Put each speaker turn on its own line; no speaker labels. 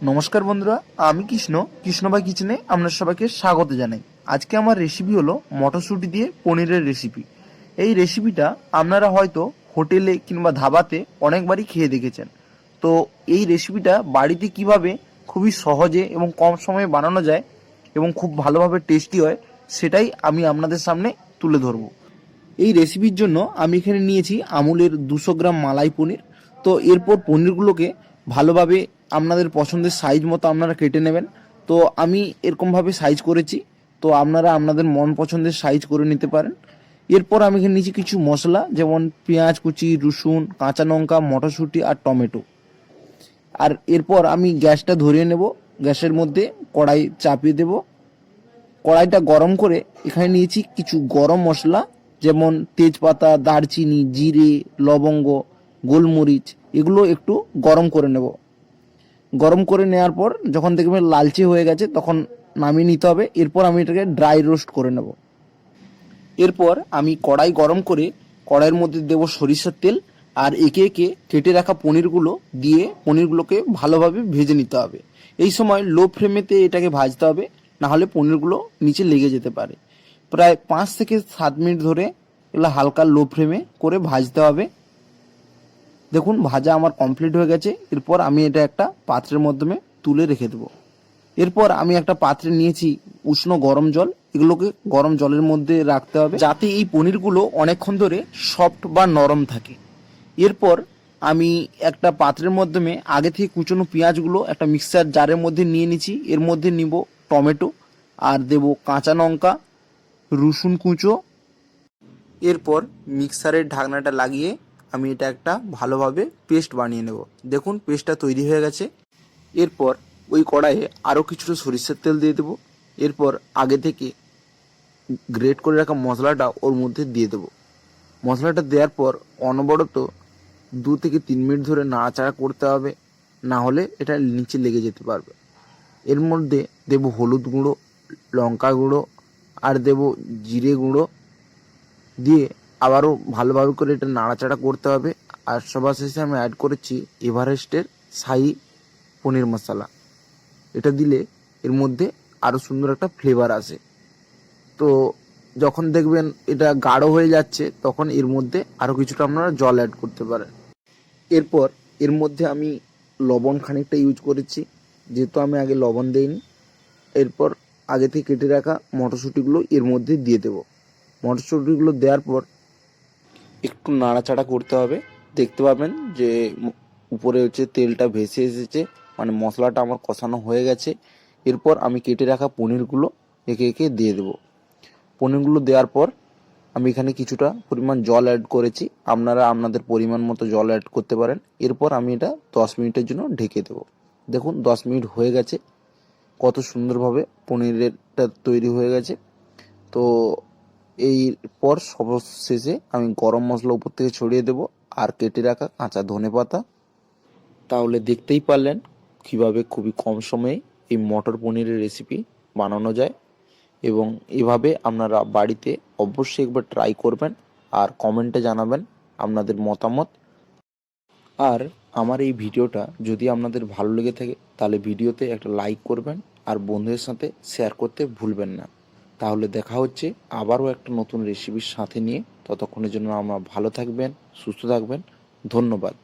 নমস্কার বন্ধুরা, আমি কৃষ্ণভাই কিচেনে আপনার সবাইকে স্বাগত জানাই। আজকে আমার রেসিপি হলো মটরশুঁটি দিয়ে পনিরের রেসিপি। এই রেসিপিটা আপনারা হয়তো হোটেলে কিংবা ধাবাতে অনেকবারই খেয়ে দেখেছেন। তো এই রেসিপিটা বাড়িতে কিভাবে খুবই সহজে এবং কম সময়ে বানানো যায় এবং খুব ভালোভাবে টেস্টি হয়, সেটাই আমি আপনাদের সামনে তুলে ধরবো। এই রেসিপির জন্য আমি এখানে নিয়েছি আমুলের 200 গ্রাম মালাই পনির। তো এরপর পনিরগুলোকে ভালোভাবে আপনাদের পছন্দের সাইজ মতো আপনারা কেটে নেবেন। তো আমি এরকমভাবে সাইজ করেছি, তো আপনারা আপনাদের মন পছন্দের সাইজ করে নিতে পারেন। এরপর আমি এখানে নিয়েছি কিছু মশলা, যেমন পেঁয়াজ কুচি, রসুন, কাঁচা লঙ্কা, মটরশুঁটি আর টমেটো। আর এরপর আমি গ্যাসটা ধরিয়ে নেব। গ্যাসের মধ্যে কড়াই চাপিয়ে দেব। কড়াইটা গরম করে এখানে নিয়েছি কিছু গরম মশলা, যেমন তেজপাতা, দারচিনি, জিরে, লবঙ্গ, গোলমরিচ। এগুলো একটু গরম করে নেব। গরম করে নেওয়ার পর যখন দেখবেন লালচে হয়ে গেছে তখন নামিয়ে নিতে হবে। এরপর আমি এটাকে ড্রাই রোস্ট করে নেব। এরপর আমি কড়াই গরম করে কড়াইয়ের মধ্যে দেব সরিষার তেল, আর একে একে কেটে রাখা পনিরগুলো দিয়ে পনিরগুলোকে ভালোভাবে ভেজে নিতে হবে। এই সময় লো ফ্লেমেতে এটাকে ভাজতে হবে, না হলে পনিরগুলো নিচে লেগে যেতে পারে। প্রায় 5 থেকে 7 মিনিট ধরে এগুলো হালকা লো ফ্লেমে করে ভাজতে হবে। দেখুন ভাজা আমার কমপ্লিট হয়ে গেছে। এরপর আমি এটা একটা পাত্রের মাধ্যমে তুলে রেখে দেবো। এরপর আমি একটা পাত্রে নিয়েছি উষ্ণ গরম জল। এগুলোকে গরম জলের মধ্যে রাখতে হবে যাতে এই পনিরগুলো অনেকক্ষণ ধরে সফট বা নরম থাকে। এরপর আমি একটা পাত্রের মাধ্যমে আগে থেকে কুচনো পেঁয়াজগুলো একটা মিক্সার জারের মধ্যে নিয়ে নিচ্ছি। এর মধ্যে নিব টমেটো, আর দেব কাঁচা লঙ্কা, রসুন কুচো। এরপর মিক্সারের ঢাকনাটা লাগিয়ে আমি এটা একটা ভালোভাবে পেস্ট বানিয়ে নেব। দেখুন পেস্টটা তৈরি হয়ে গেছে। এরপর ওই কড়াইয়ে আরও কিছুটা সরিষার তেল দিয়ে দেবো। এরপর আগে থেকে গ্রেট করে রাখা মশলাটা ওর মধ্যে দিয়ে দেবো। মশলাটা দেওয়ার পর অনবরত 2 থেকে 3 মিনিট ধরে নাড়াচাড়া করতে হবে, না হলে এটা নিচে লেগে যেতে পারবে। এর মধ্যে দেব হলুদ গুঁড়ো, লঙ্কা গুঁড়ো আর দেব জিরে গুঁড়ো। দিয়ে আবারও ভালোভাবে করে এটা নাড়াচাড়া করতে হবে। আর সবার শেষে আমি অ্যাড করেছি এভারেস্টের শাহী পনির মশলা। এটা দিলে এর মধ্যে আরও সুন্দর একটা ফ্লেভার আসে। তো যখন দেখবেন এটা গাঢ় হয়ে যাচ্ছে তখন এর মধ্যে আরও কিছুটা আপনারা জল অ্যাড করতে পারেন। এরপর এর মধ্যে আমি লবণ খানিকটা ইউজ করেছি, যেহেতু আমি আগে লবণ দেইনি। এরপর আগে থেকে কেটে রাখা মটরশুঁটিগুলো এর মধ্যে দিয়ে দেব। মটরশুঁটিগুলো দেওয়ার পর একটু নাড়াচাড়া করতে হবে। দেখতে পাবেন যে উপরে হচ্ছে তেলটা ভেসে এসেছে, মানে মশলাটা আমার কষানো হয়ে গেছে। এরপর আমি কেটে রাখা পনিরগুলো একে একে দিয়ে দেবো। পনিরগুলো দেওয়ার পর আমি এখানে কিছুটা পরিমাণ জল অ্যাড করেছি, আপনারা আপনাদের পরিমাণ মতো জল অ্যাড করতে পারেন। এরপর আমি এটা 10 মিনিটের জন্য ঢেকে দেবো। দেখুন 10 মিনিট হয়ে গেছে, কত সুন্দরভাবে পনিরেরটা তৈরি হয়ে গেছে। তো এরপর সবশেষে আমি গরম মশলা উপর থেকে ছড়িয়ে দেবো, আর কেটে রাখা কাঁচা ধনেপাতা। তাহলে দেখতেই পারলেন কিভাবে খুবই কম সময়ে এই মটর পনিরের রেসিপি বানানো যায়। এবং এভাবে আপনারা বাড়িতে অবশ্যই একবার ট্রাই করবেন আর কমেন্টে জানাবেন আপনাদের মতামত। আর আমার এই ভিডিওটা যদি আপনাদের ভালো লেগে থাকে তাহলে ভিডিওতে একটা লাইক করবেন আর বন্ধুদের সাথে শেয়ার করতে ভুলবেন না। তাহলে দেখা হচ্ছে আবারও একটা নতুন রেসিপির সাথে নিয়ে। ততক্ষণের জন্য আমরা ভালো থাকবেন, সুস্থ থাকবেন। ধন্যবাদ।